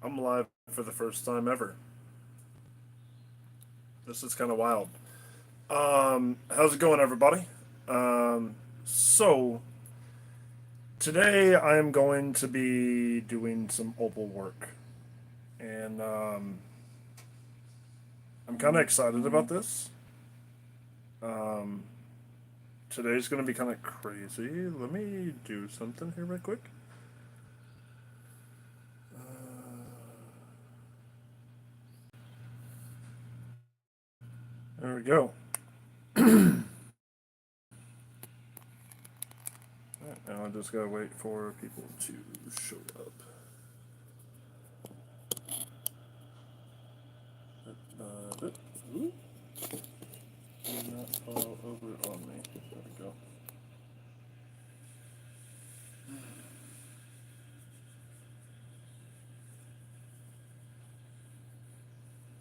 I'm live for the first time ever. This is kind of wild. How's it going, everybody? So today I am going to be doing some opal work, and I'm kind of excited about this. Um, Today's going to be kind of crazy. Let me do something here, real quick. There we go. Right, now I just gotta wait for people to show up. Ooh, do not fall over on me. There we go.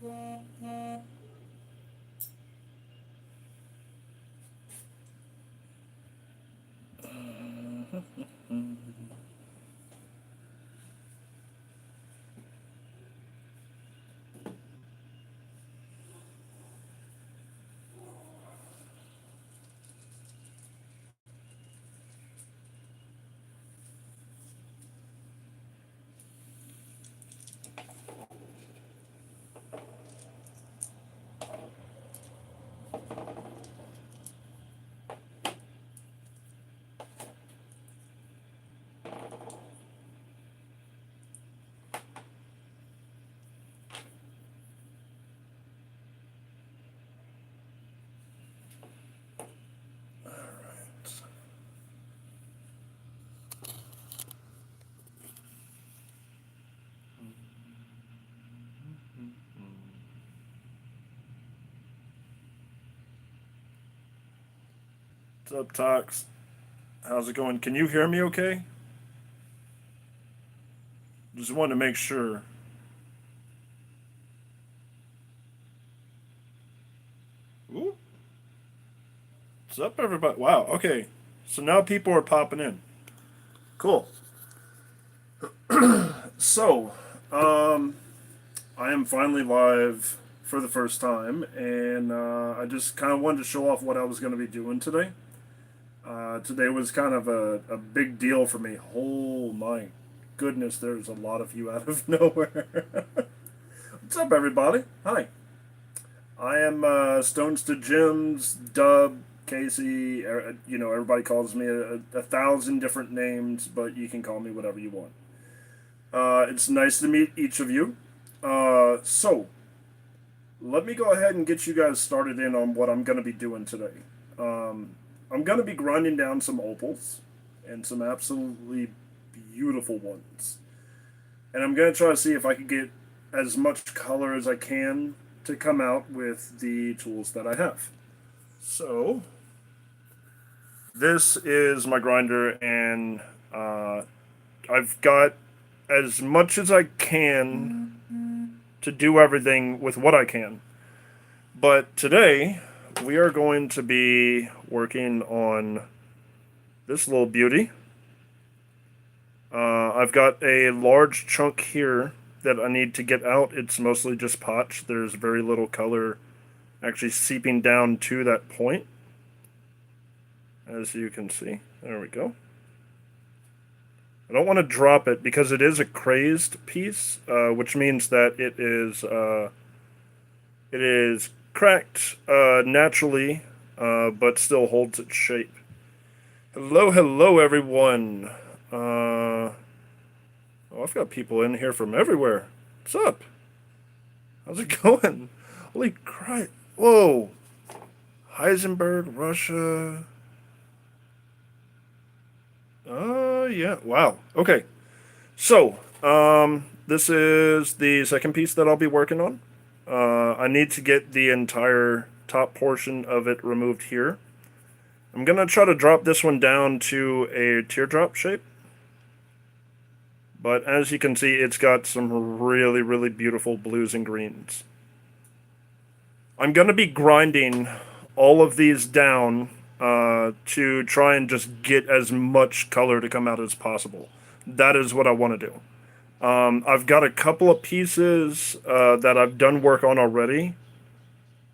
Alright. What's up, Tox? How's it going? Can you hear me okay? Just wanted to make sure. Ooh. What's up, everybody? Wow, okay. So now people are popping in. Cool. So, um, I am finally live for the first time, and I just kind of wanted to show off what I was going to be doing today. Today was kind of a big deal for me. Oh my goodness, there's a lot of you out of nowhere. What's up, everybody? Hi. I am Stones2Gems, Dub, Casey. Everybody calls me a thousand different names, but you can call me whatever you want. It's nice to meet each of you. So, let me go ahead and get you guys started in on what I'm going to be doing today. I'm going to be grinding down some opals and some absolutely beautiful ones. And I'm going to try to see if I can get as much color as I can to come out with the tools that I have. So, this is my grinder, and I've got as much as I can to do everything with what I can. But today, we are going to be working on this little beauty. I've got a large chunk here that I need to get out. It's mostly just potch. There's very little color actually seeping down to that point, as you can see. There we go. I don't want to drop it because it is a crazed piece, which means that it is cracked naturally, but still holds its shape. Hello, everyone. Oh, I've got people in here from everywhere. What's up? How's it going? Holy crap! Whoa, Heisenberg, Russia. Yeah. Wow. Okay. So, this is the second piece that I'll be working on. I need to get the entire top portion of it removed here. I'm gonna try to drop this one down to a teardrop shape. But as you can see, it's got some really, really beautiful blues and greens. I'm gonna be grinding all of these down to try and just get as much color to come out as possible. That is what I want to do. I've got a couple of pieces that I've done work on already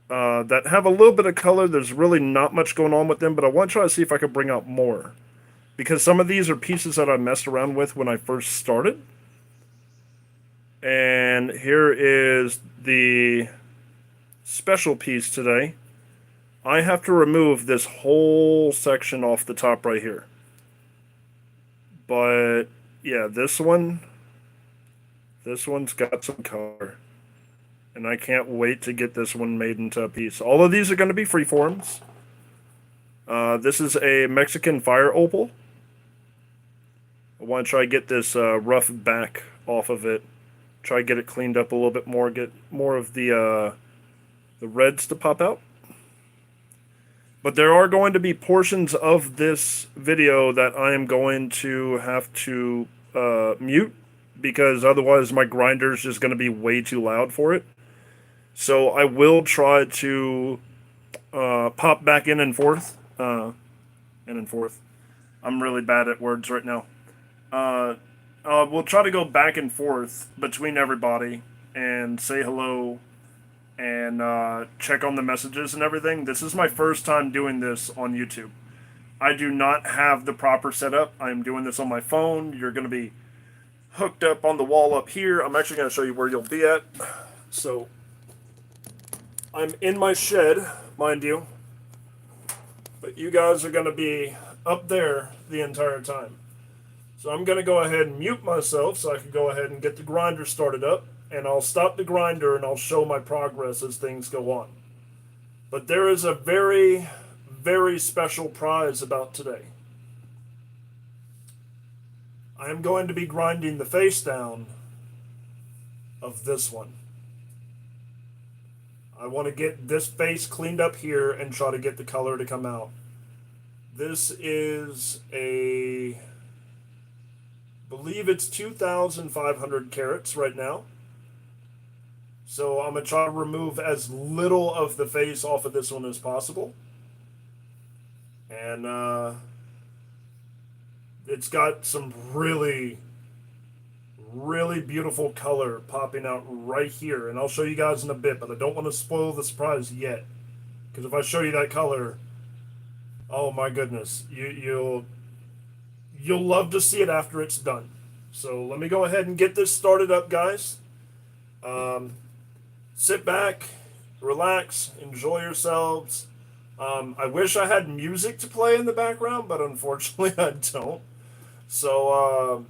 that have a little bit of color. There's really not much going on with them, but I want to try to see if I could bring out more. Because some of these are pieces that I messed around with when I first started. And here is the special piece today. I have to remove this whole section off the top right here. But yeah, this one's got some color. And I can't wait to get this one made into a piece. All of these are going to be freeforms. This is a Mexican fire opal. I want to try to get this rough back off of it. Try to get it cleaned up a little bit more. Get more of the reds to pop out. But there are going to be portions of this video that I am going to have to mute because otherwise my grinder is just going to be way too loud for it. So I will try to pop back in and forth. I'm really bad at words right now. We'll try to go back and forth between everybody and say hello and check on the messages and everything. This is my first time doing this on YouTube. I do not have the proper setup. I'm doing this on my phone. You're going to be hooked up on the wall up here. I'm actually going to show you where you'll be at. So I'm in my shed, mind you, but you guys are going to be up there the entire time. So I'm going to go ahead and mute myself so I can go ahead and get the grinder started up, and I'll stop the grinder and I'll show my progress as things go on. But there is a very, very special prize about today. I am going to be grinding the face down of this one. I want to get this face cleaned up here and try to get the color to come out. This is I believe it's 2,500 carats right now. So I'm going to try to remove as little of the face off of this one as possible. And it's got some really, really beautiful color popping out right here. And I'll show you guys in a bit, but I don't want to spoil the surprise yet. Because if I show you that color, oh my goodness, you'll love to see it after it's done. So let me go ahead and get this started up, guys. Sit back, relax, enjoy yourselves. I wish I had music to play in the background, but unfortunately I don't. So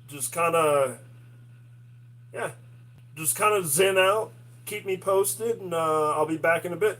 just kind of, yeah, just kind of zen out, keep me posted, and I'll be back in a bit.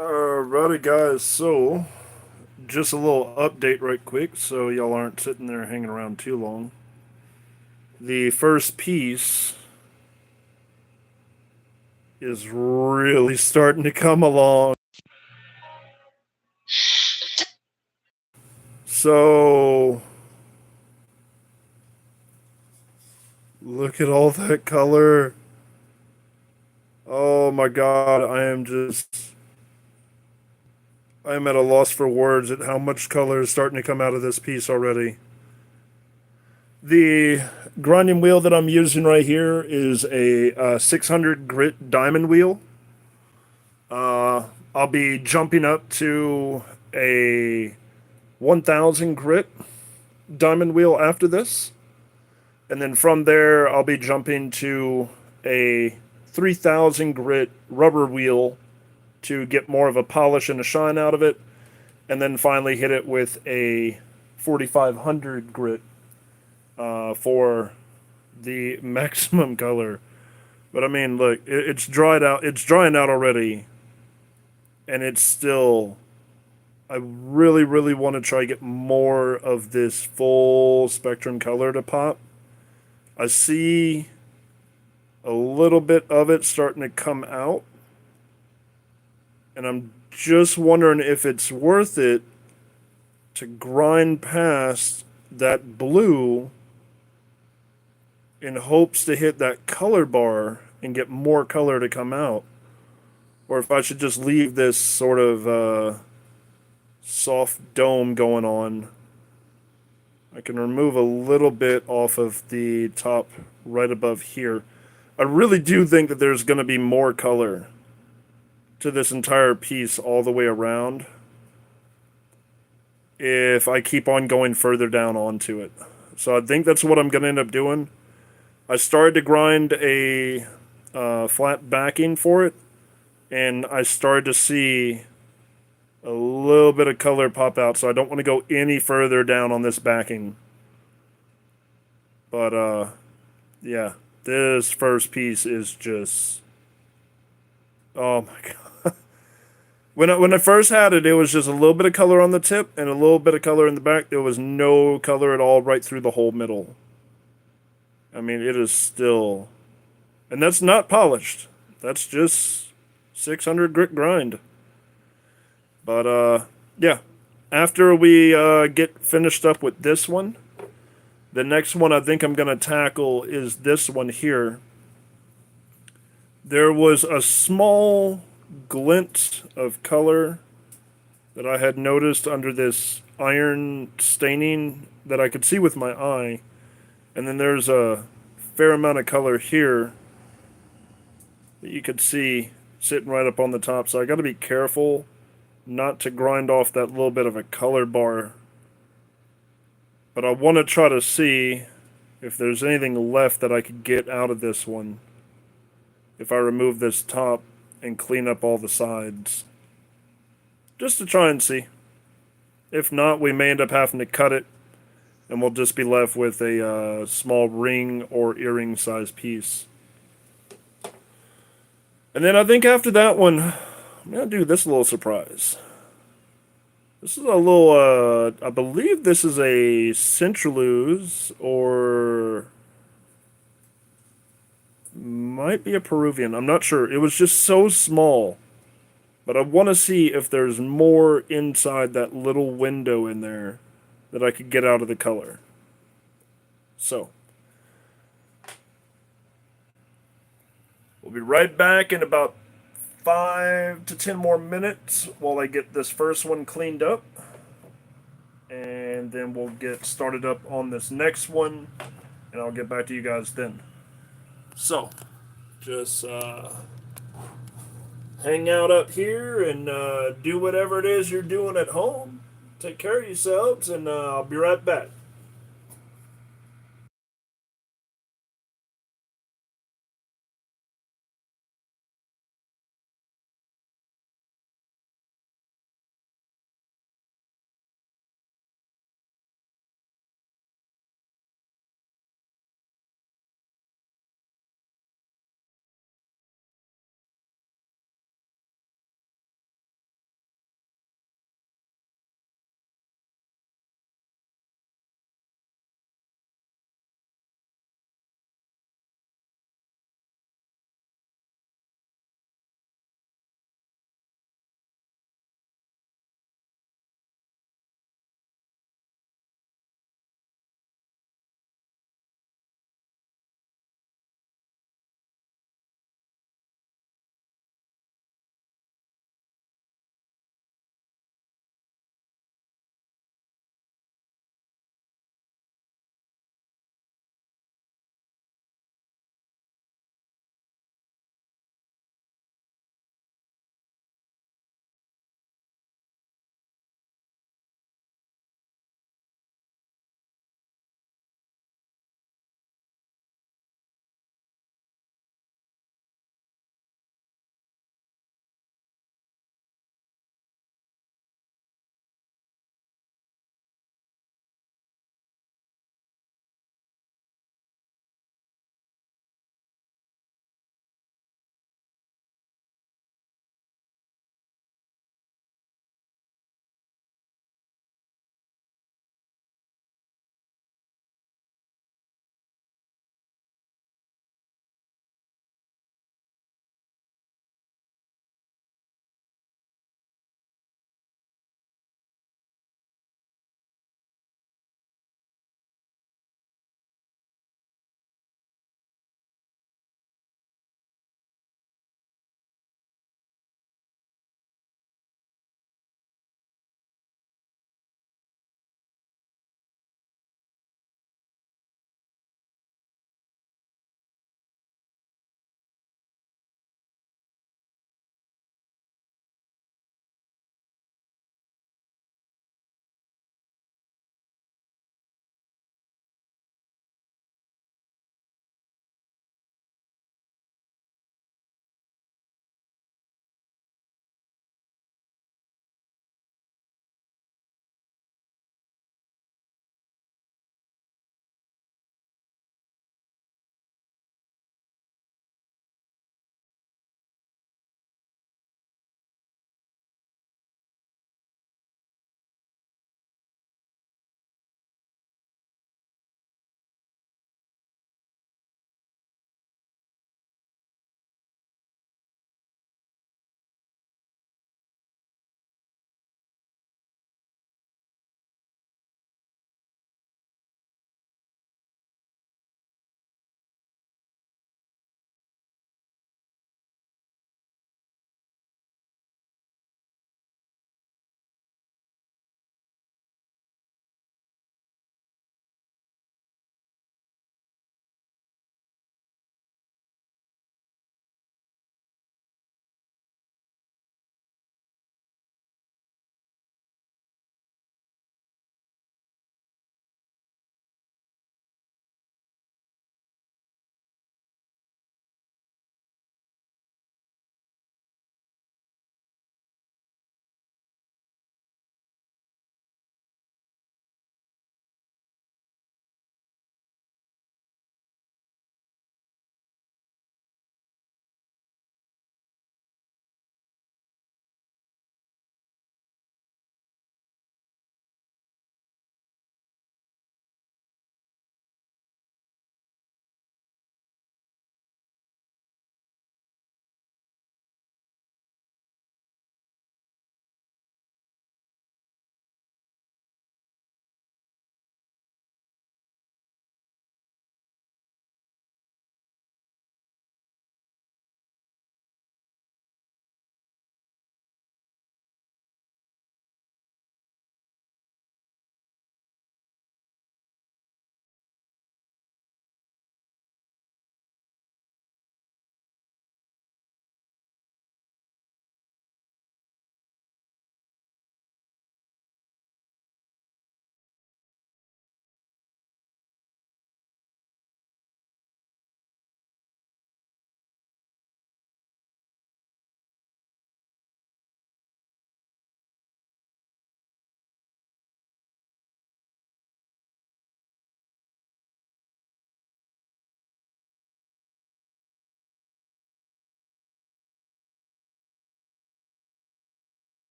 Alrighty, guys. So, just a little update, right quick, so y'all aren't sitting there hanging around too long. The first piece is really starting to come along. So, look at all that color. Oh my god, I am at a loss for words at how much color is starting to come out of this piece already. The grinding wheel that I'm using right here is a 600 grit diamond wheel. I'll be jumping up to a 1000 grit diamond wheel after this. And then from there, I'll be jumping to a 3000 grit rubber wheel to get more of a polish and a shine out of it. And then finally hit it with a 4500 grit for the maximum color. But I mean, look, it's dried out. It's drying out already, and it's still. I really, really want to try to get more of this full spectrum color to pop. I see a little bit of it starting to come out, and I'm just wondering if it's worth it to grind past that blue in hopes to hit that color bar and get more color to come out, or if I should just leave this sort of soft dome going on. I can remove a little bit off of the top right above here. I really do think that there's going to be more color to this entire piece all the way around if I keep on going further down onto it. So I think that's what I'm going to end up doing. I started to grind a flat backing for it, and I started to see a little bit of color pop out, so I don't want to go any further down on this backing. But yeah, this first piece is just, oh my god. When I first had it, it was just a little bit of color on the tip and a little bit of color in the back. There was no color at all right through the whole middle. I mean, it is still, and that's not polished. That's just 600 grit grind. But yeah, after we get finished up with this one, the next one I think I'm going to tackle is this one here. There was a small glint of color that I had noticed under this iron staining that I could see with my eye. And then there's a fair amount of color here that you could see sitting right up on the top. So I got to be careful not to grind off that little bit of a color bar. But I want to try to see if there's anything left that I could get out of this one if I remove this top and clean up all the sides. Just to try and see. If not, we may end up having to cut it, and we'll just be left with a small ring or earring size piece. And then I think after that one, I'm going to do this little surprise. This is a little, I believe this is a Centraluse, or might be a Peruvian. I'm not sure. It was just so small. But I want to see if there's more inside that little window in there that I could get out of the color. So, we'll be right back in about 5 to 10 more minutes while I get this first one cleaned up. And then we'll get started up on this next one, and I'll get back to you guys then. So, just hang out up here and do whatever it is you're doing at home. Take care of yourselves, and I'll be right back.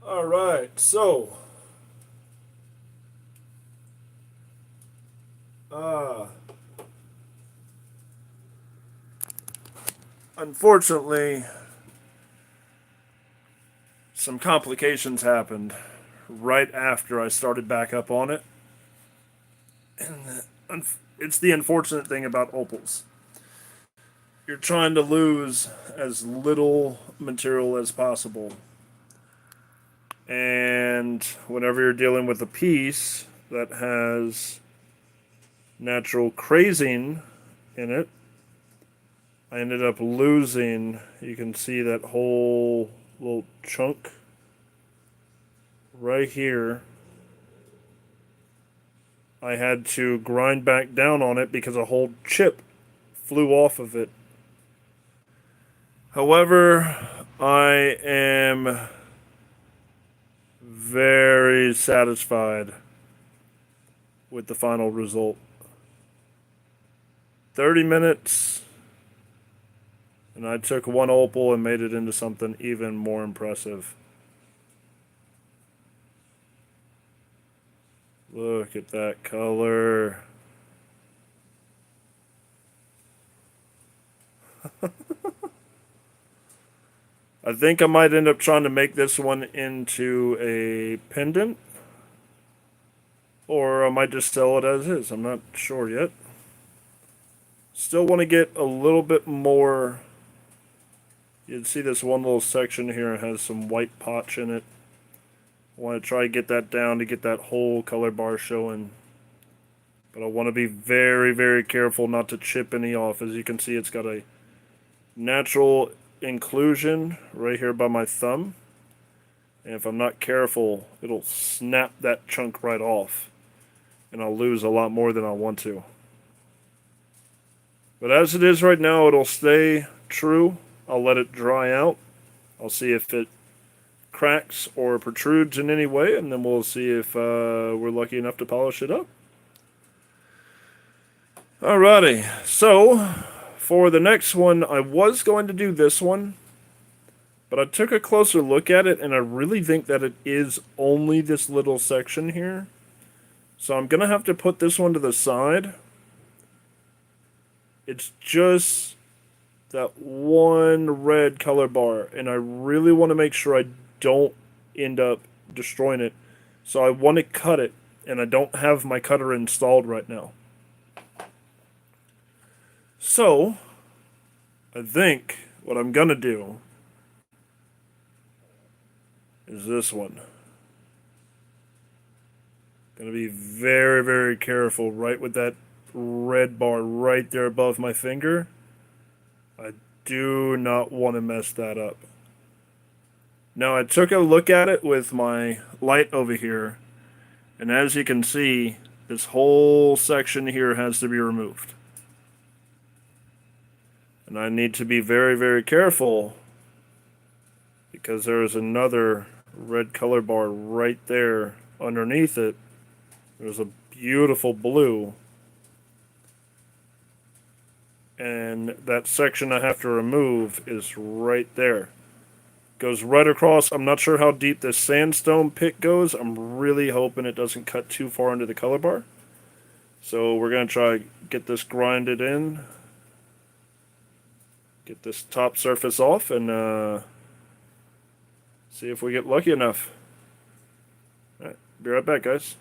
All right, so uh, unfortunately, some complications happened right after I started back up on it. It's the unfortunate thing about opals. You're trying to lose as little material as possible. And whenever you're dealing with a piece that has natural crazing in it, I ended up losing. You can see that whole little chunk right here. I had to grind back down on it because a whole chip flew off of it. However, I am very satisfied with the final result. 30 minutes, and I took one opal and made it into something even more impressive. Look at that color. I think I might end up trying to make this one into a pendant. Or I might just sell it as is. I'm not sure yet. Still want to get a little bit more. You'd see this one little section here has some white potch in it. I want to try to get that down to get that whole color bar showing. But I want to be very, very careful not to chip any off. As you can see, it's got a natural inclusion right here by my thumb. And if I'm not careful, it'll snap that chunk right off. And I'll lose a lot more than I want to. But as it is right now, it'll stay true. I'll let it dry out. I'll see if it cracks or protrudes in any way, and then we'll see if we're lucky enough to polish it up. Alrighty, so for the next one, I was going to do this one, but I took a closer look at it, and I really think that it is only this little section here. So I'm going to have to put this one to the side. It's just that one red color bar, and I really want to make sure I don't end up destroying it. So I want to cut it, and I don't have my cutter installed right now. So I think what I'm gonna do is this one. Gonna be very, very careful right with that red bar right there above my finger. I do not want to mess that up. Now, I took a look at it with my light over here, and as you can see, this whole section here has to be removed. And I need to be very, very careful because there is another red color bar right there underneath it. There's a beautiful blue. And that section I have to remove is right there. Goes right across. I'm not sure how deep this sandstone pit goes. I'm really hoping it doesn't cut too far into the color bar. So we're going to try to get this grinded in. Get this top surface off and see if we get lucky enough. Alright, be right back, guys.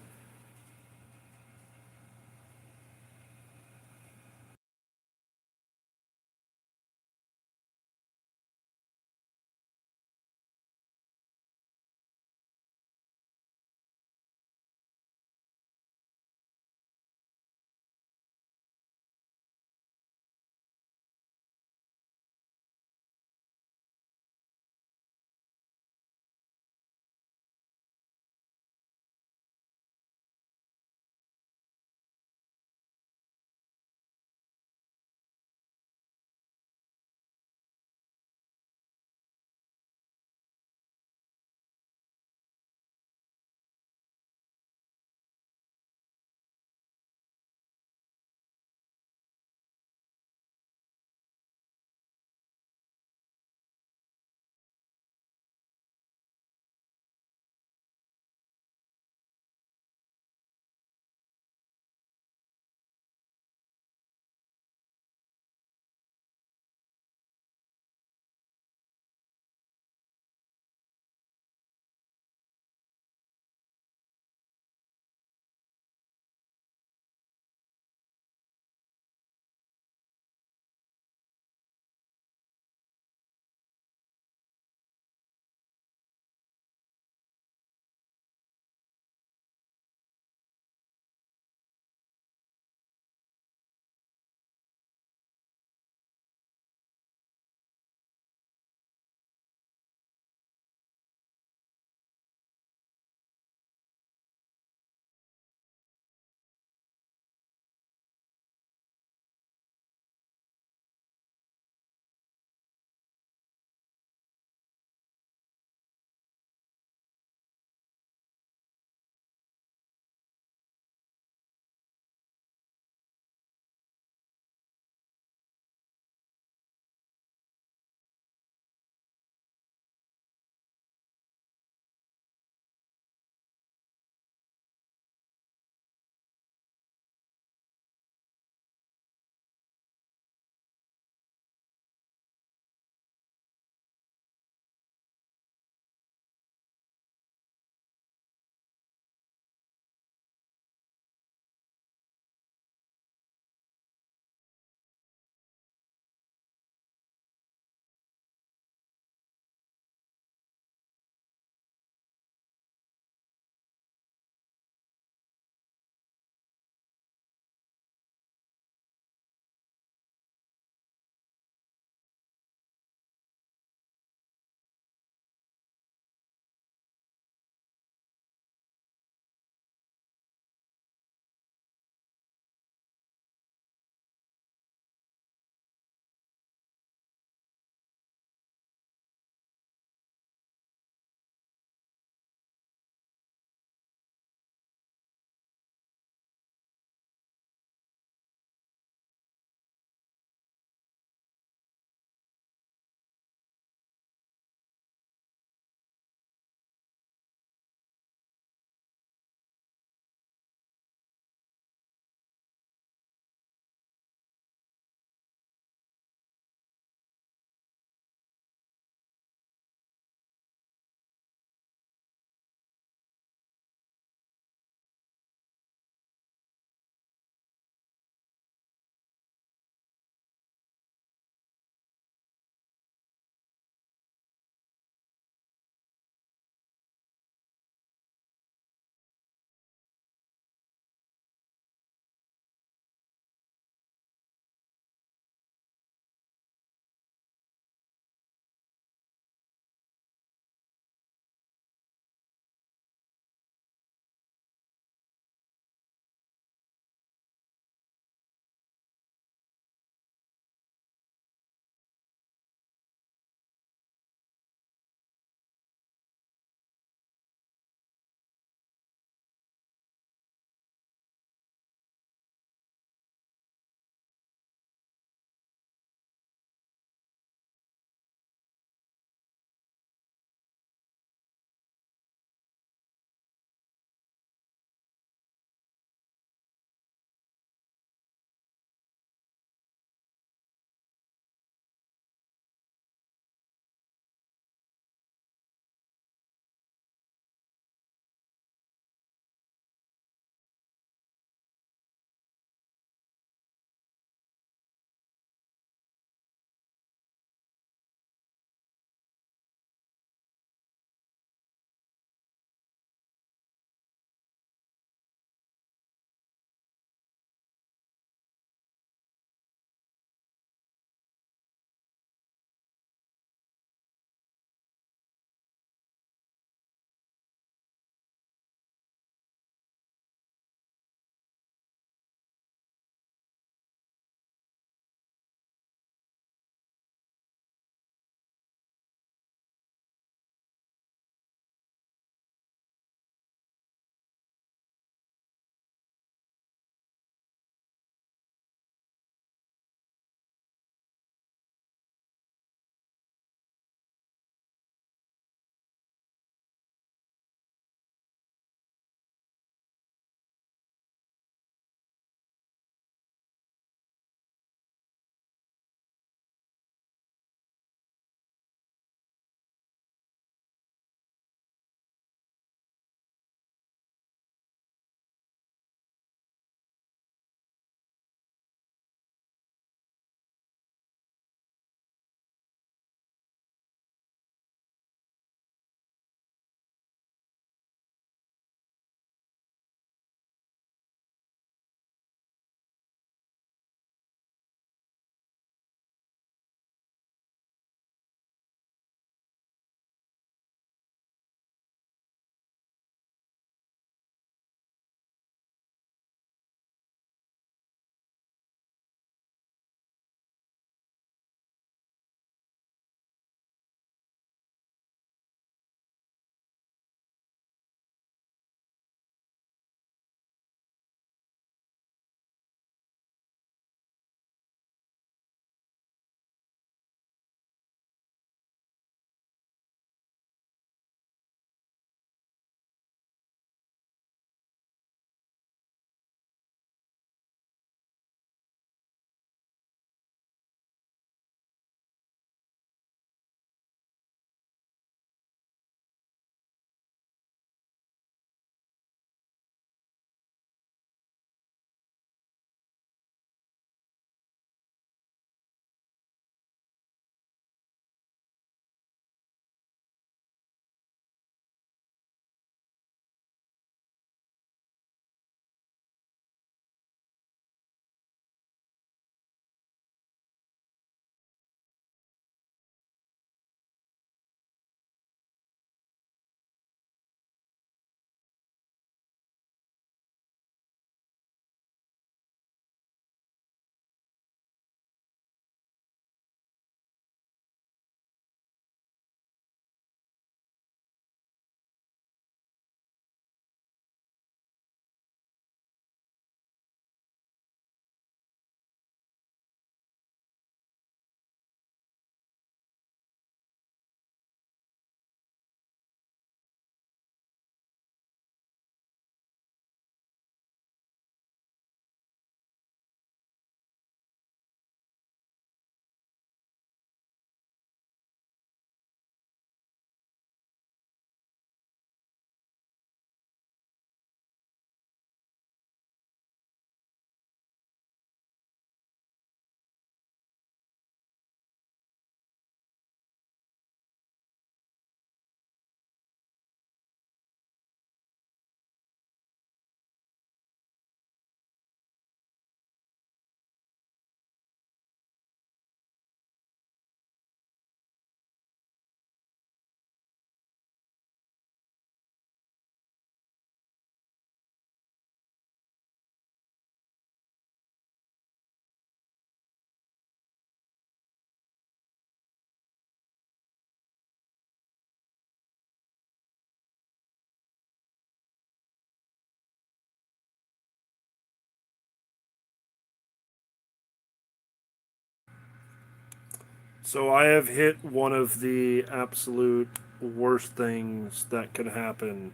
So I have hit one of the absolute worst things that could happen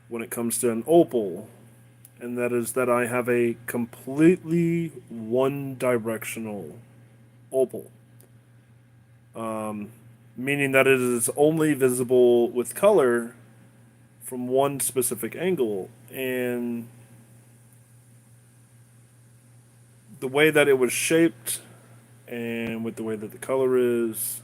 when it comes to an opal, and that is that I have a completely one directional opal. Meaning that it is only visible with color from one specific angle. And the way that it was shaped and with the way that the color is,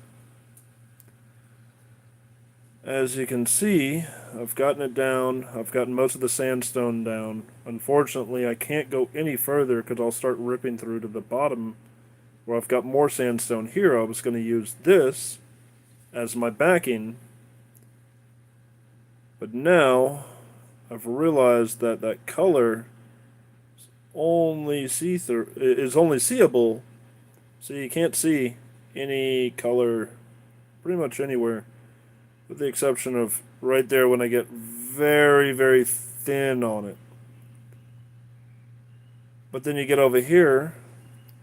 as you can see, I've gotten it down. I've gotten most of the sandstone down. Unfortunately, I can't go any further because I'll start ripping through to the bottom where I've got more sandstone here. I was going to use this as my backing, but now I've realized that that color only see through is only seeable, so you can't see any color pretty much anywhere, with the exception of right there when I get very, very thin on it. But then you get over here,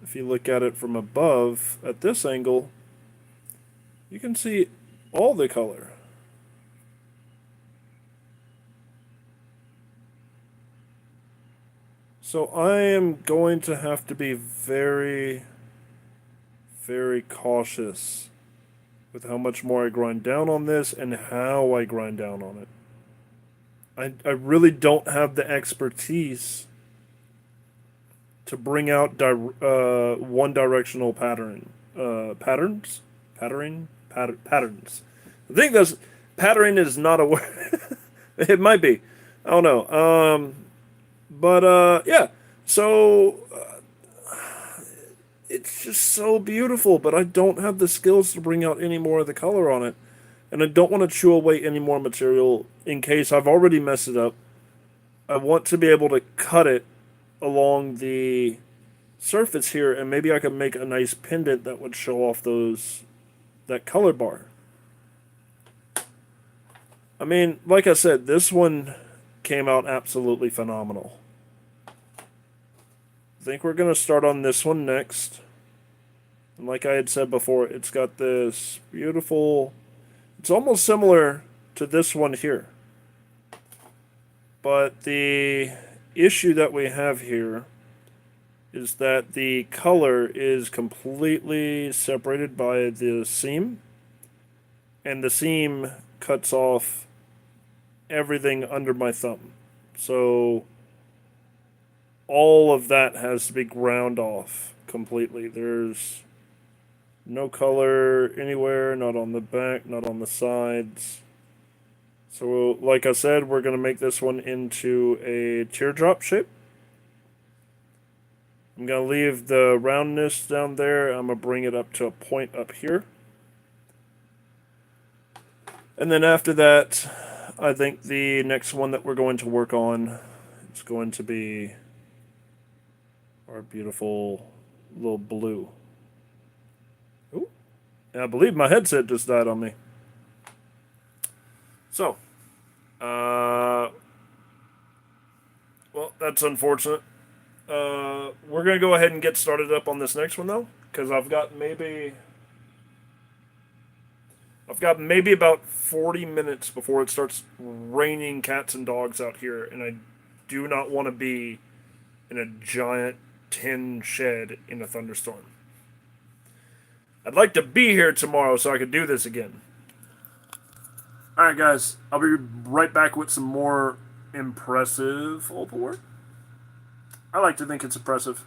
if you look at it from above at this angle, you can see all the color. So I am going to have to be very, very cautious with how much more I grind down on this and how I grind down on it. I really don't have the expertise to bring out one directional patterns. I think that's patterning is not a word. It might be. I don't know. But yeah. So it's just so beautiful, but I don't have the skills to bring out any more of the color on it. And I don't want to chew away any more material in case I've already messed it up. I want to be able to cut it along the surface here, and maybe I could make a nice pendant that would show off that color bar. I mean, like I said, this one came out absolutely phenomenal. I think we're going to start on this one next. And like I had said before, it's got this beautiful... It's almost similar to this one here. But the issue that we have here is that the color is completely separated by the seam. And the seam cuts off everything under my thumb. So all of that has to be ground off completely. There's no color anywhere, not on the back, not on the sides. So like I said, we're going to make this one into a teardrop shape. I'm going to leave the roundness down there. I'm going to bring it up to a point up here. And then after that, I think the next one that we're going to work on is going to be our beautiful little blue. Ooh. And I believe my headset just died on me. So, well, that's unfortunate. We're going to go ahead and get started up on this next one, though, because I've got maybe about 40 minutes before it starts raining cats and dogs out here, and I do not want to be in a giant tin shed in a thunderstorm. I'd like to be here tomorrow so I could do this again. Alright, guys, I'll be right back with some more impressive opal work. I like to think it's impressive.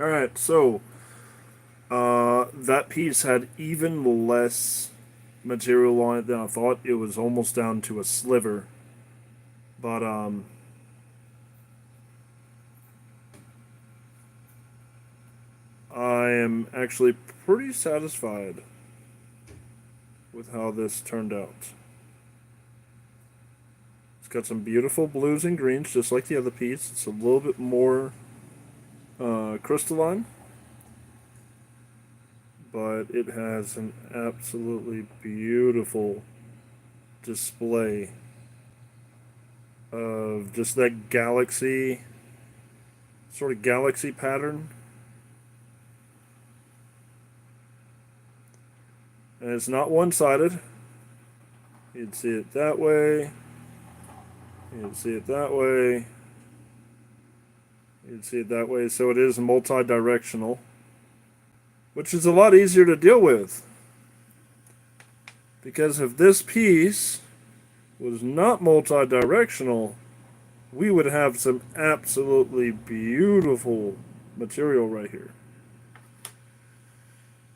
Alright, so that piece had even less material on it than I thought. It was almost down to a sliver. But I am actually pretty satisfied with how this turned out. It's got some beautiful blues and greens, just like the other piece. It's a little bit more crystalline, but it has an absolutely beautiful display of just that galaxy, sort of galaxy pattern. And it's not one sided. You'd see it that way, you'd see it that way, you'd see it that way. So it is multi directional, which is a lot easier to deal with. Because if this piece was not multi directional, we would have some absolutely beautiful material right here.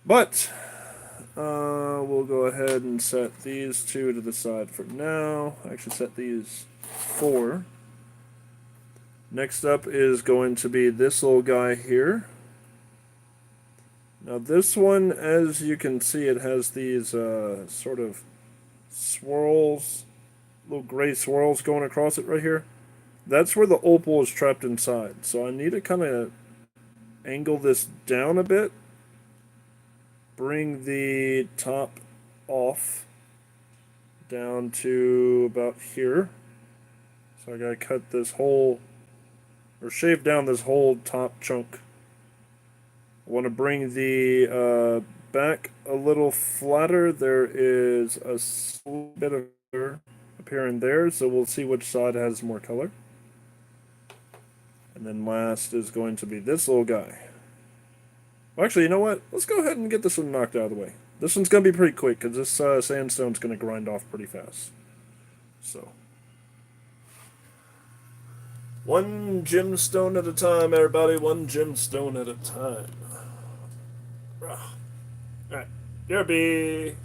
But we'll go ahead and set these two to the side for now. Actually, set these four. Next up is going to be this little guy here. Now this one, as you can see, it has these sort of swirls, little gray swirls going across it right here. That's where the opal is trapped inside. So I need to kind of angle this down a bit. Bring the top off down to about here. So I gotta cut this whole, or shave down this whole top chunk. I want to bring the back a little flatter. There is a bit of color appearing there, so we'll see which side has more color. And then last is going to be this little guy. Well, actually, you know what? Let's go ahead and get this one knocked out of the way. This one's going to be pretty quick because this sandstone's going to grind off pretty fast. So, one gemstone at a time, everybody. One gemstone at a time. Alright, Derby.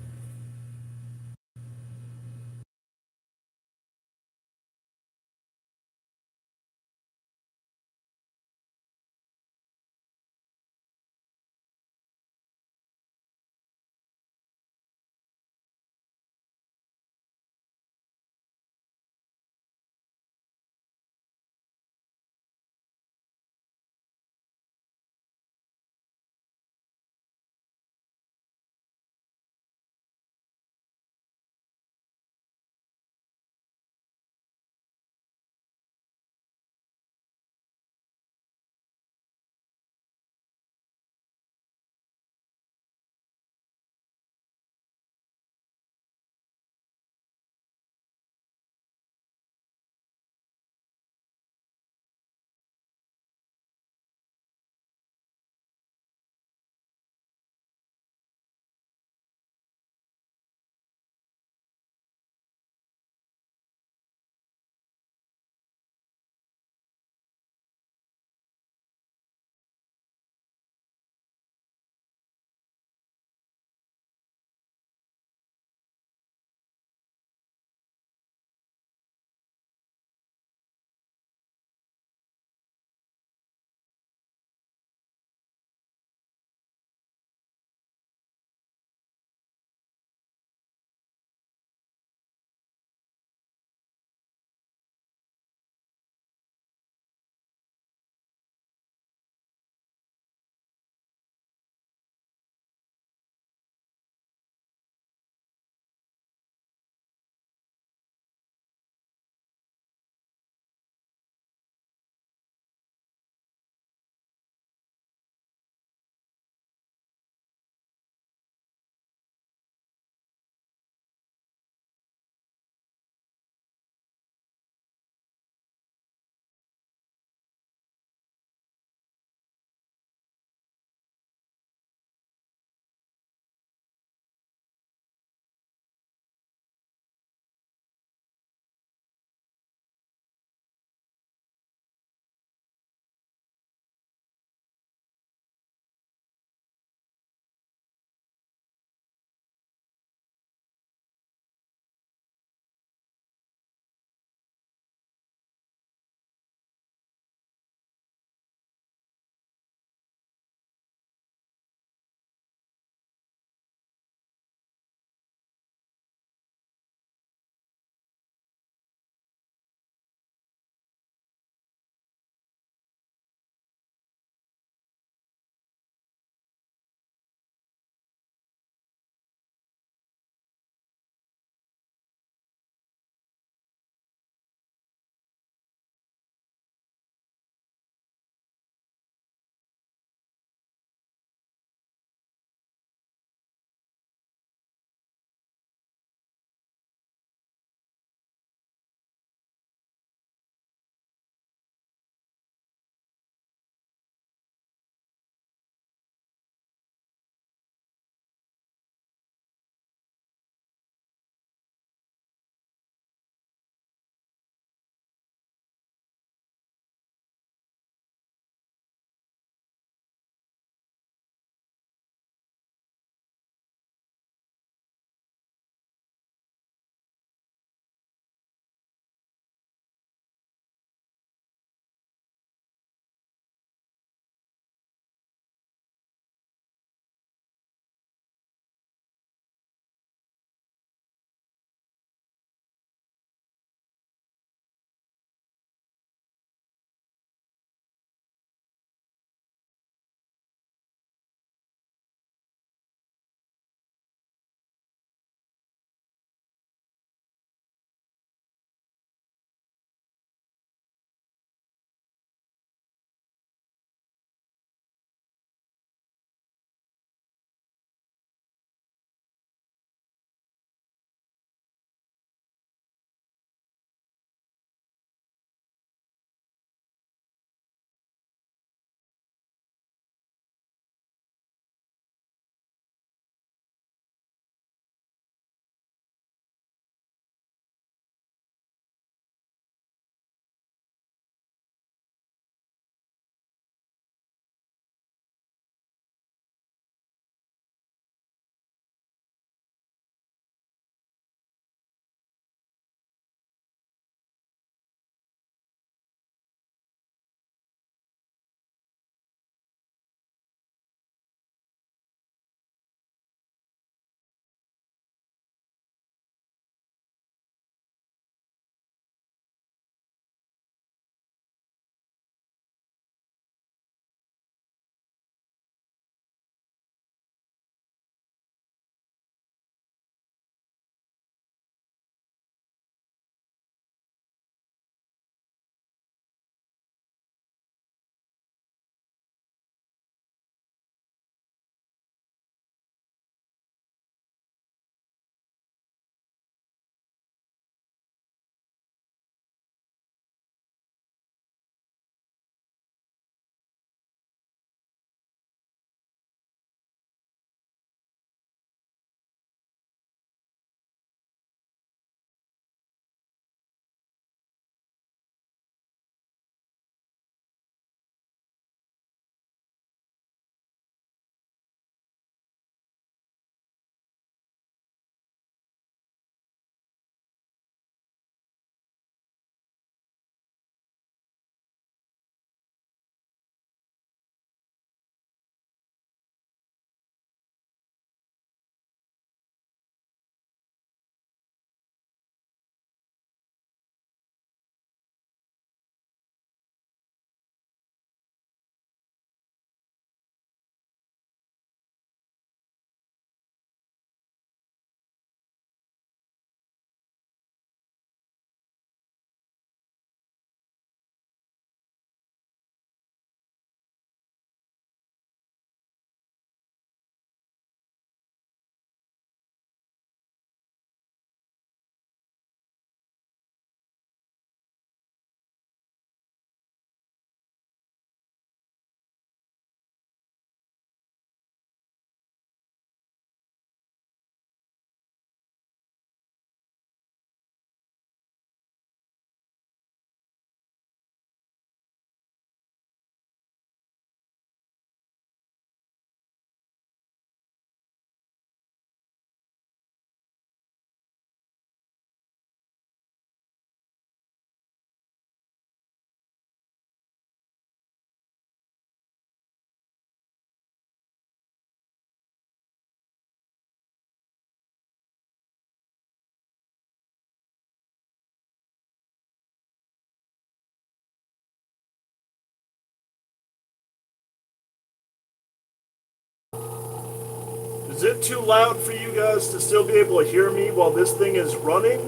Is it too loud for you guys to still be able to hear me while this thing is running?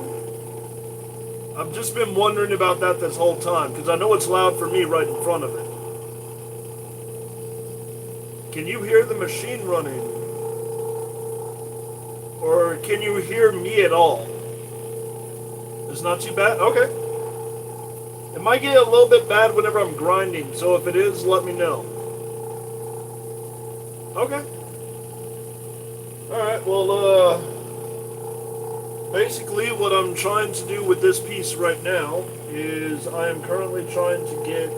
I've just been wondering about that this whole time, because I know it's loud for me right in front of it. Can you hear the machine running? Or can you hear me at all? It's not too bad? Okay. It might get a little bit bad whenever I'm grinding, so if it is, let me know. Okay. Alright, well, basically what I'm trying to do with this piece right now is I am currently trying to get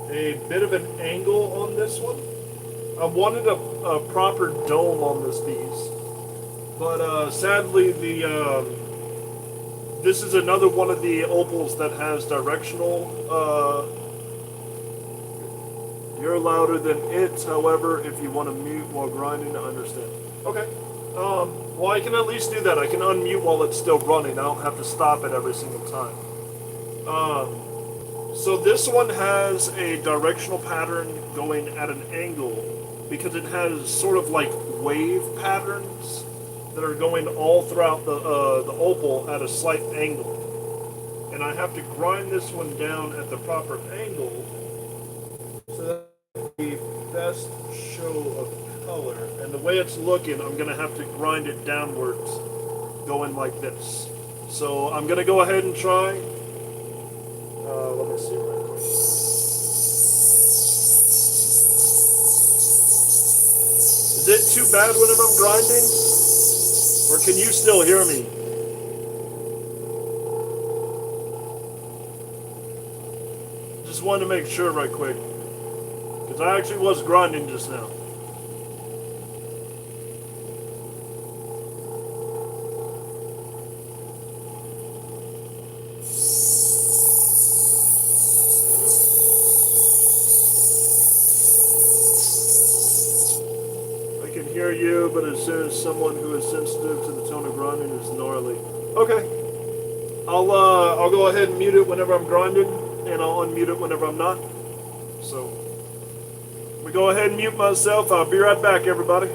a bit of an angle on this one. I wanted a proper dome on this piece, but sadly this is another one of the opals that has directional. You're louder than it, however, if you want to mute while grinding, I understand. Okay. Well, I can at least do that. I can unmute while it's still running. I don't have to stop it every single time. So this one has a directional pattern going at an angle because it has sort of like wave patterns that are going all throughout the opal at a slight angle. And I have to grind this one down at the proper angle so that the best show of color. And the way it's looking, I'm going to have to grind it downwards going like this. So I'm going to go ahead and try. Let me see right quick. Is it too bad whenever I'm grinding? Or can you still hear me? Just wanted to make sure right quick. Because I actually was grinding just now. I can hear you, but as soon as someone who is sensitive to the tone of grinding is gnarly. Okay. I'll go ahead and mute it whenever I'm grinding, and I'll unmute it whenever I'm not. So, we go ahead and mute myself. I'll be right back, everybody.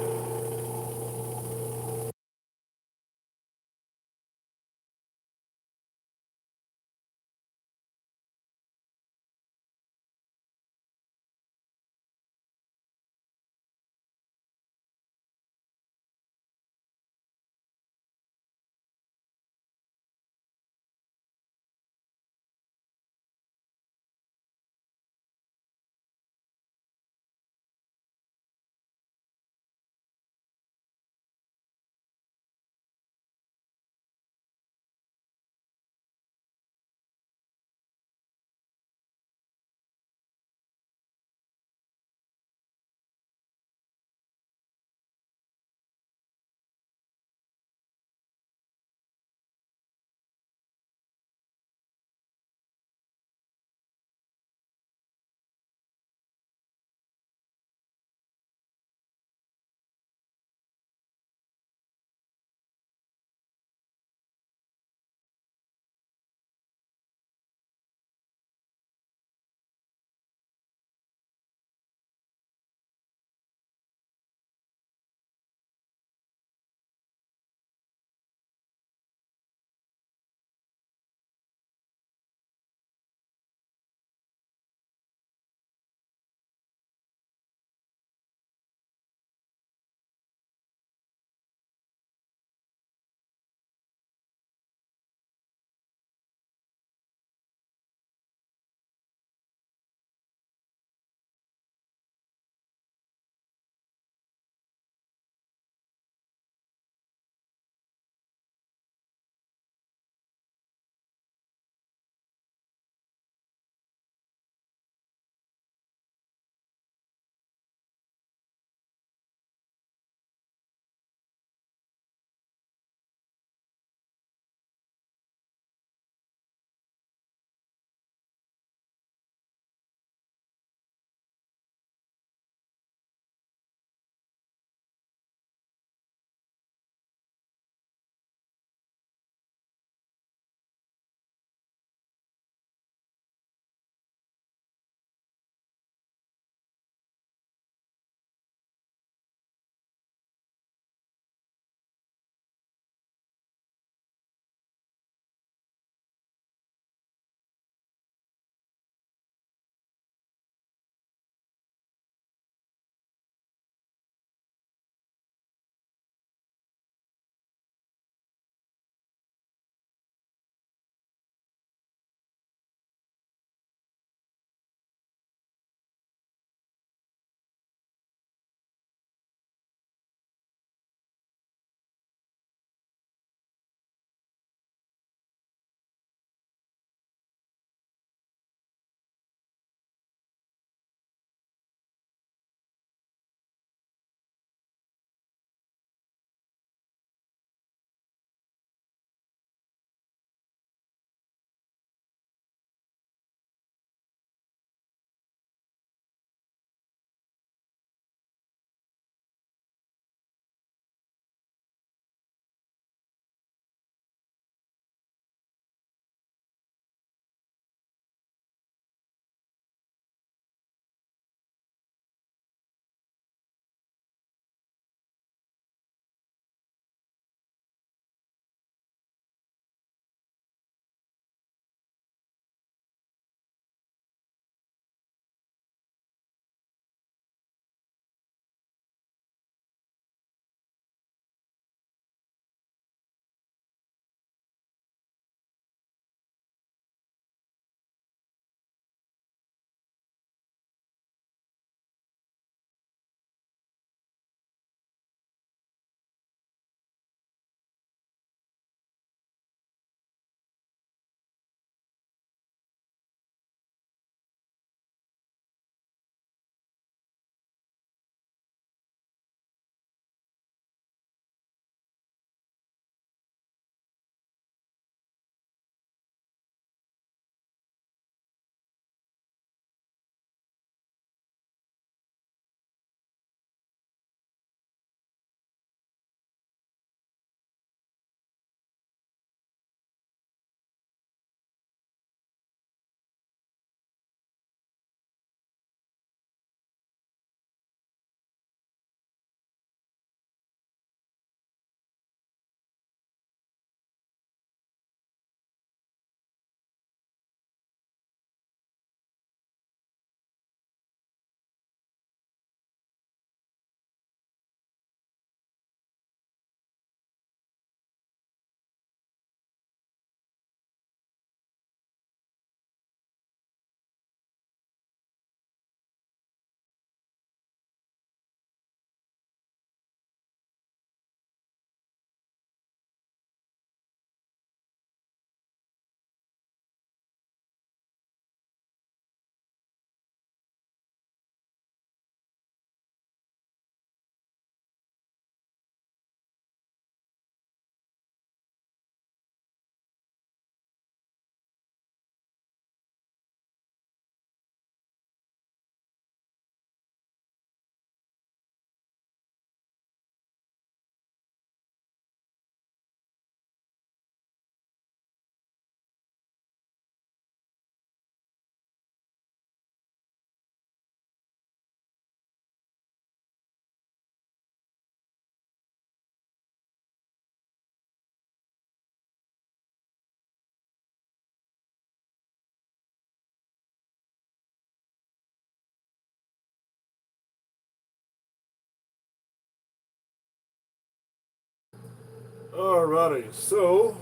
Alrighty, so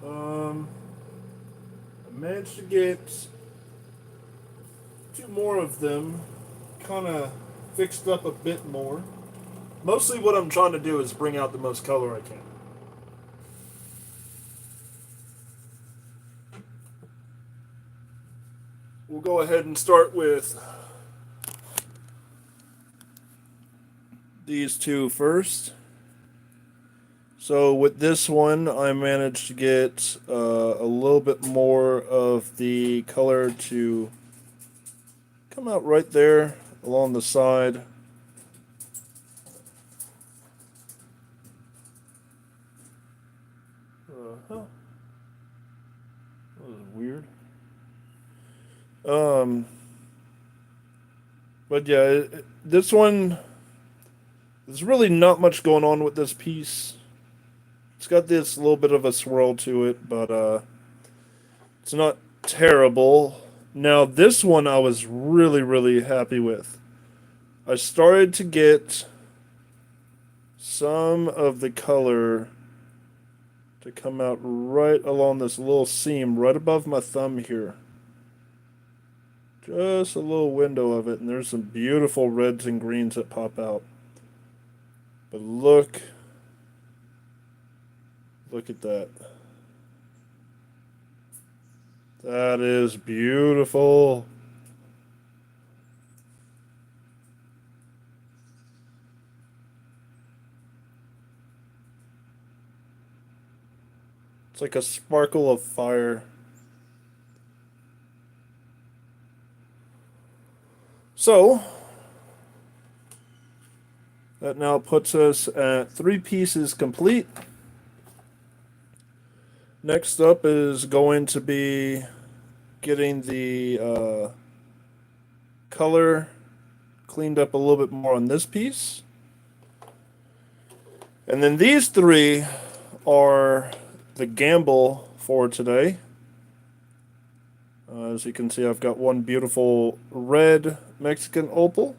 I managed to get two more of them kind of fixed up a bit more. Mostly what I'm trying to do is bring out the most color I can. We'll go ahead and start with these two first. So with this one, I managed to get a little bit more of the color to come out right there along the side. Huh. That was weird. But yeah, this one, there's really not much going on with this piece. It's got this little bit of a swirl to it, but it's not terrible. Now, this one I was really, really happy with. I started to get some of the color to come out right along this little seam right above my thumb here. Just a little window of it, and there's some beautiful reds and greens that pop out. But look at that. That is beautiful. It's like a sparkle of fire. So, that now puts us at 3 pieces complete. Next up is going to be getting the color cleaned up a little bit more on this piece. And then these 3 are the gamble for today. As you can see, I've got one beautiful red Mexican opal.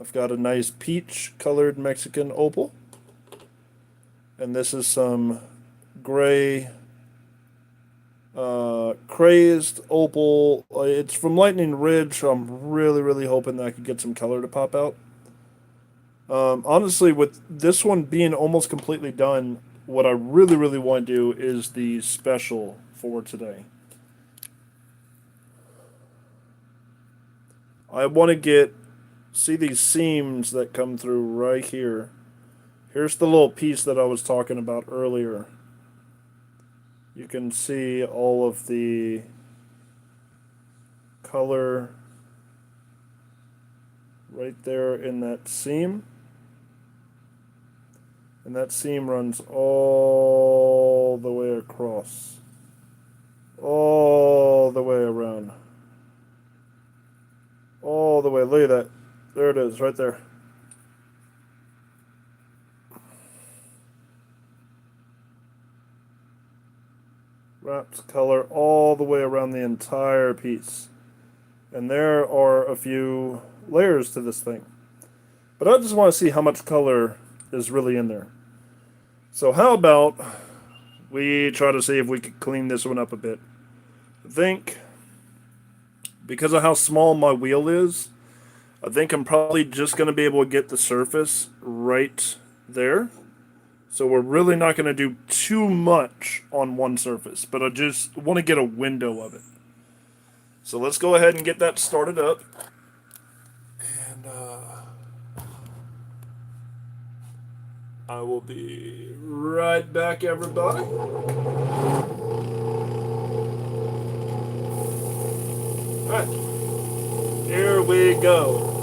I've got a nice peach colored Mexican opal. And this is some gray crazed opal. It's from Lightning Ridge, so I'm really, really hoping that I could get some color to pop out. Honestly, with this one being almost completely done, what I really, really want to do is the special for today. I want to see these seams that come through right here. Here's the little piece that I was talking about earlier. You can see all of the color right there in that seam. And that seam runs all the way across. All the way around. All the way. Look at that. There it is, right there. Wraps color all the way around the entire piece. And there are a few layers to this thing. But I just want to see how much color is really in there. So how about we try to see if we could clean this one up a bit. I think because of how small my wheel is, I think I'm probably just going to be able to get the surface right there. So we're really not going to do too much on one surface, but I just want to get a window of it. So let's go ahead and get that started up. And I will be right back, everybody. All right, here we go.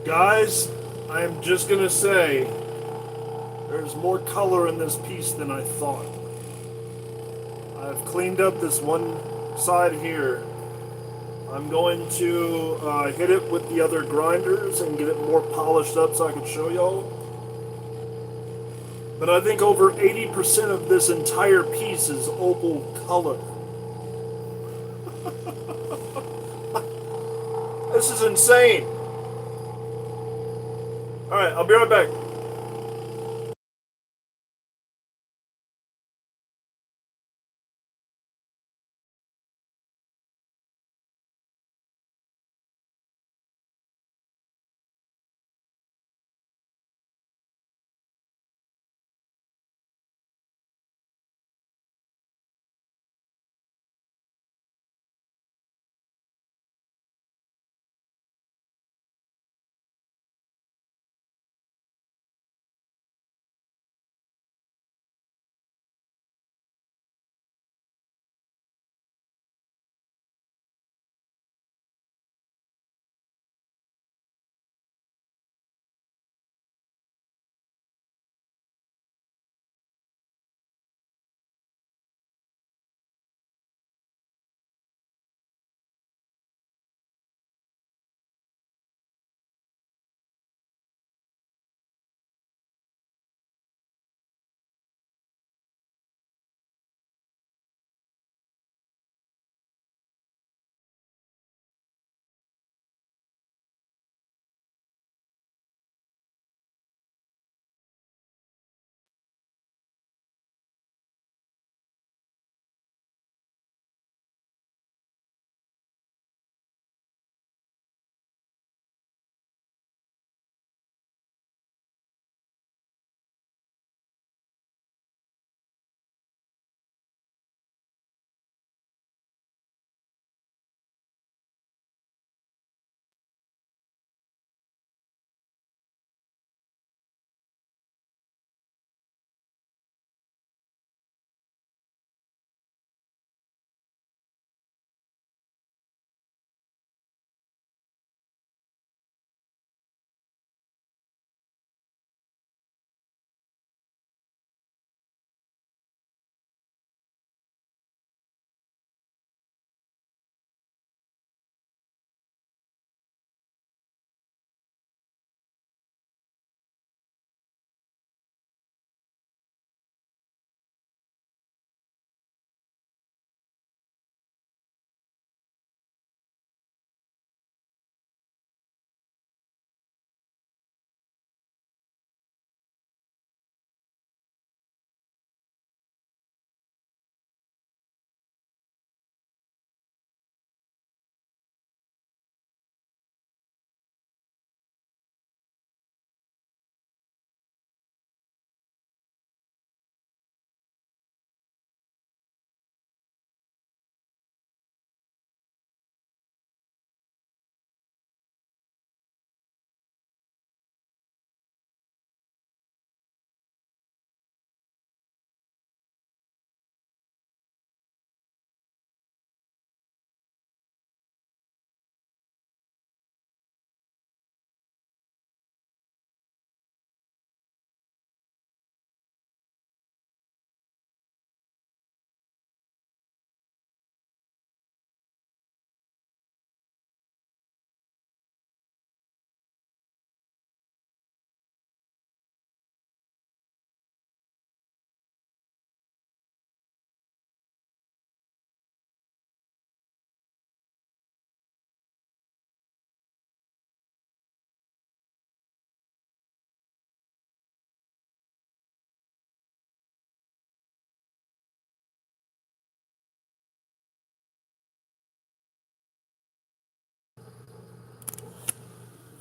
Guys, I'm just gonna say there's more color in this piece than I thought. I've cleaned up this one side here. I'm going to hit it with the other grinders and get it more polished up so I can show y'all. But I think over 80% of this entire piece is opal color. This is insane. Alright, I'll be right back.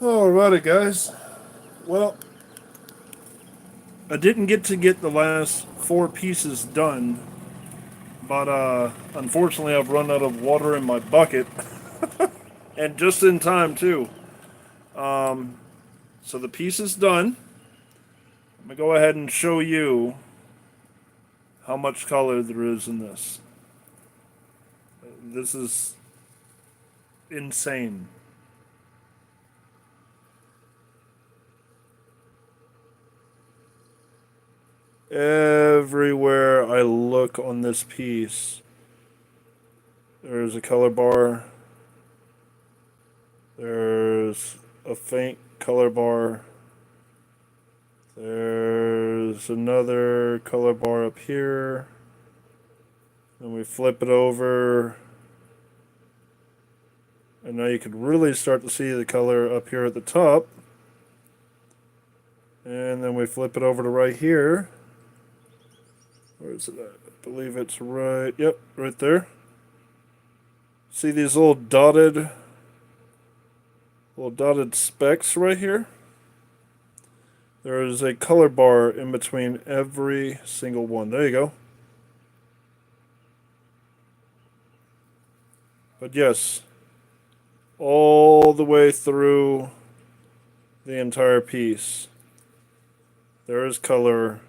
Alrighty, guys. Well, I didn't get the last four pieces done, but unfortunately I've run out of water in my bucket, and just in time too. So the piece is done. I'm gonna go ahead and show you how much color there is in this. This is insane. Everywhere I look on this piece, there's a color bar. There's a faint color bar. There's another color bar up here. And we flip it over. And now you can really start to see the color up here at the top. And then we flip it over to right here. Where is it at? I believe it's right, yep, right there. See these little dotted specks right here? There is a color bar in between every single one. There you go. But yes, all the way through the entire piece, there is color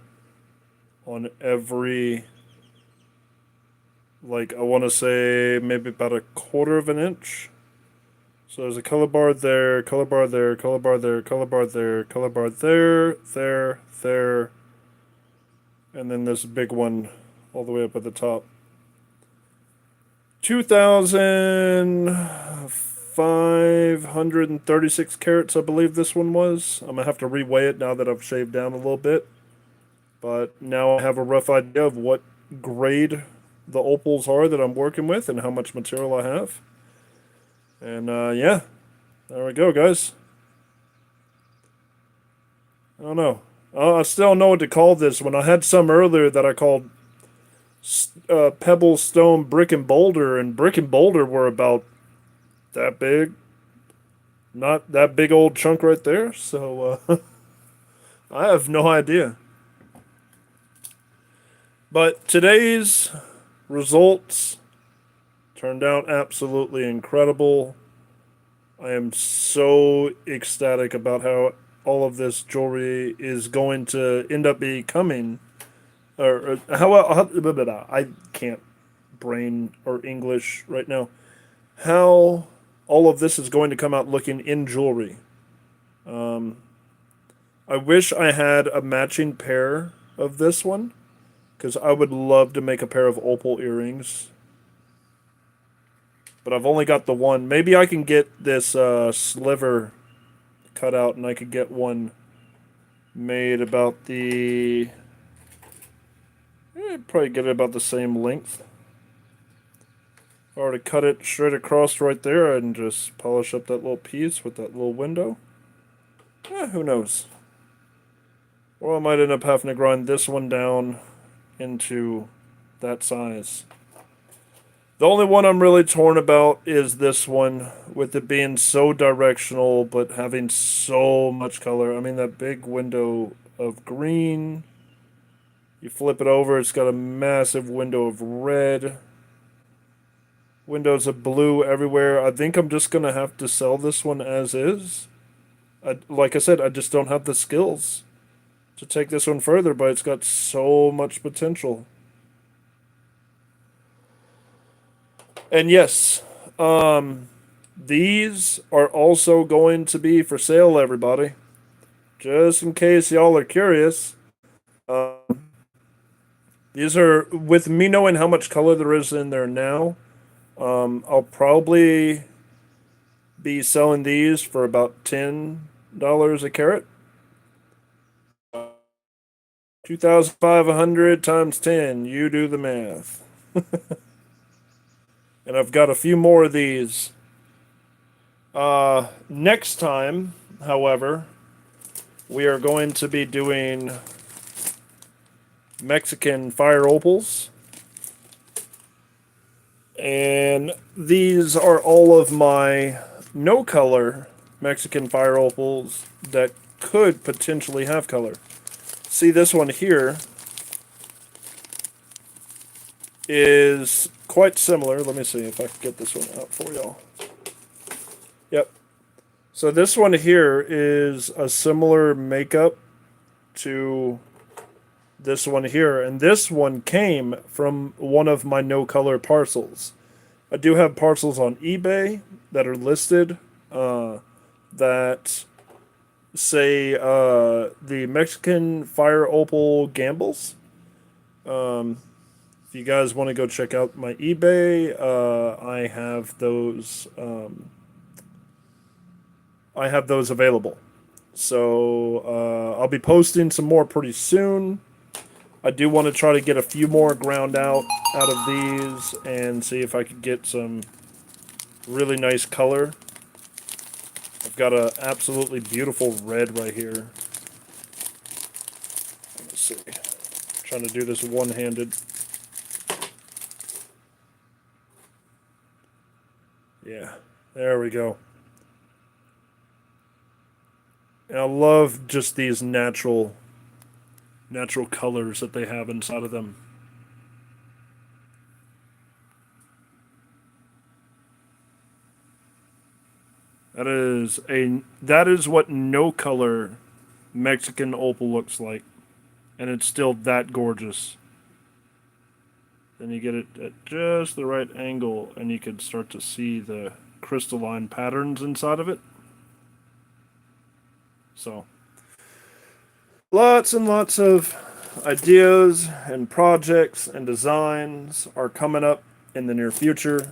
on every, like, I want to say maybe about a quarter of an inch. So there's a color bar there, color bar there, color bar there, color bar there, color bar there, there, and then this big one all the way up at the top. 2,536 carats, I believe this one was. I'm going to have to reweigh it now that I've shaved down a little bit. But now I have a rough idea of what grade the opals are that I'm working with and how much material I have. And yeah, there we go, guys. I don't know. I still don't know what to call this one. I had some earlier that I called Pebble, Stone, Brick, and Boulder. And Brick and Boulder were about that big. Not that big old chunk right there. So I have no idea. But today's results turned out absolutely incredible. I am so ecstatic about how all of this jewelry is going to end up becoming. Or how I can't brain or English right now. How all of this is going to come out looking in jewelry. I wish I had a matching pair of this one, because I would love to make a pair of opal earrings. But I've only got the one. Maybe I can get this sliver cut out and I could get one made about the... probably get it about the same length. Or to cut it straight across right there and just polish up that little piece with that little window. Who knows? Or I might end up having to grind this one down into that size. The only one I'm really torn about is this one, with it being so directional but having so much color. I mean, that big window of green. You flip it over, it's got a massive window of red. Windows of blue everywhere. I think I'm just going to have to sell this one as is. Like I said, I just don't have the skills to take this one further, but it's got so much potential. And yes, these are also going to be for sale, everybody. Just in case y'all are curious. These are, with me knowing how much color there is in there now, I'll probably be selling these for about $10 a carat. 2,500 times 10. You do the math. And I've got a few more of these. Next time, however, we are going to be doing Mexican fire opals. And these are all of my no color Mexican fire opals that could potentially have color. See, this one here is quite similar. Let me see if I can get this one out for y'all. Yep. So this one here is a similar makeup to this one here, and this one came from one of my no color parcels. I do have parcels on eBay that are listed that say the Mexican Fire Opal Gambles. Um, if you guys want to go check out my eBay, I have those. I have those available. So I'll be posting some more pretty soon. I do want to try to get a few more ground out of these and see if I could get some really nice color. I've got a absolutely beautiful red right here. Let's see. Trying to do this one-handed. Yeah, there we go. And I love just these natural colors that they have inside of them. That is what no color Mexican opal looks like, and it's still that gorgeous. Then you get it at just the right angle, and you can start to see the crystalline patterns inside of it. So, lots and lots of ideas and projects and designs are coming up in the near future.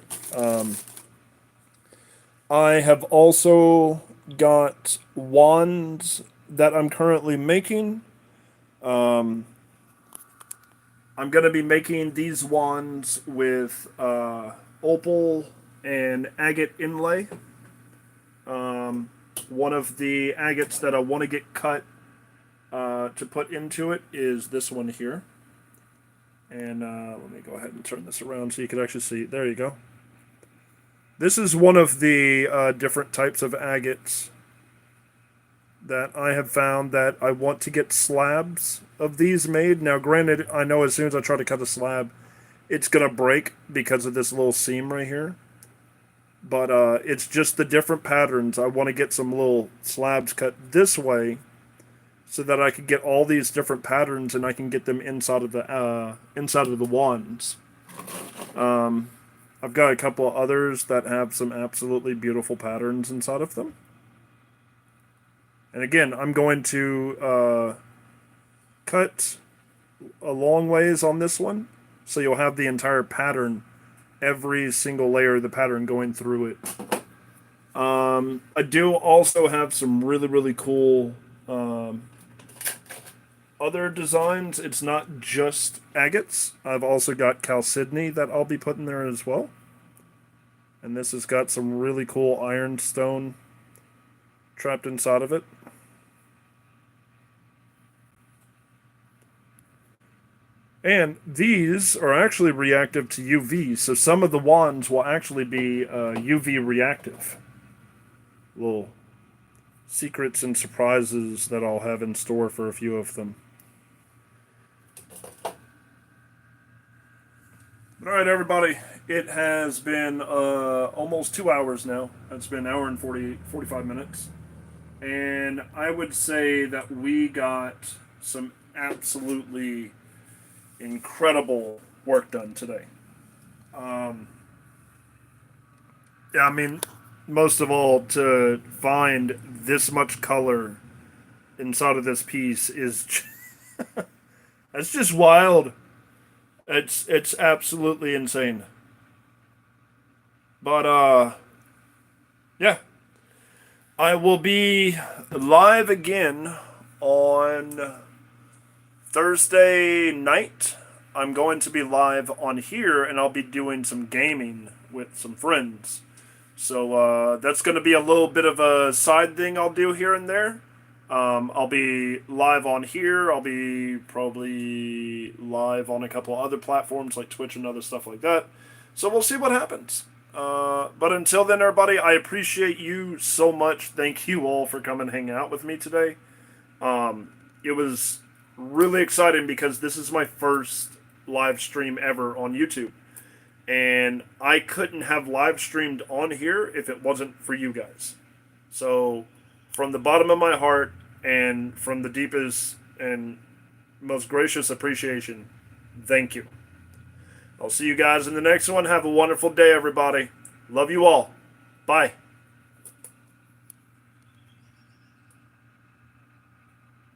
I have also got wands that I'm currently making. I'm going to be making these wands with opal and agate inlay. One of the agates that I want to get cut to put into it is this one here. And let me go ahead and turn this around so you can actually see. There you go. This is one of the different types of agates that I have found that I want to get slabs of these made. Now, granted, I know as soon as I try to cut a slab, it's going to break because of this little seam right here. But it's just the different patterns. I want to get some little slabs cut this way so that I can get all these different patterns and I can get them inside of the wands. I've got a couple of others that have some absolutely beautiful patterns inside of them. And again, I'm going to cut a long ways on this one, so you'll have the entire pattern, every single layer of the pattern going through it. I do also have some really, really cool other designs. It's not just agates. I've also got chalcedony that I'll be putting there as well. And this has got some really cool ironstone trapped inside of it. And these are actually reactive to UV, so some of the wands will actually be UV reactive. Little secrets and surprises that I'll have in store for a few of them. Alright, everybody. It has been almost 2 hours now. It's been an hour and 45 minutes. And I would say that we got some absolutely incredible work done today. Yeah, I mean, most of all, to find this much color inside of this piece is that's just wild. It's absolutely insane. But yeah, I will be live again on Thursday night. I'm going to be live on here, and I'll be doing some gaming with some friends. So that's going to be a little bit of a side thing I'll do here and there. I'll be live on here. I'll be probably live on a couple other platforms like Twitch and other stuff like that. So we'll see what happens. But until then, everybody, I appreciate you so much. Thank you all for coming and hanging out with me today. It was really exciting because this is my first live stream ever on YouTube. And I couldn't have live streamed on here if it wasn't for you guys. So, from the bottom of my heart and from the deepest and most gracious appreciation, thank you. I'll see you guys in the next one. Have a wonderful day, everybody. Love you all. Bye.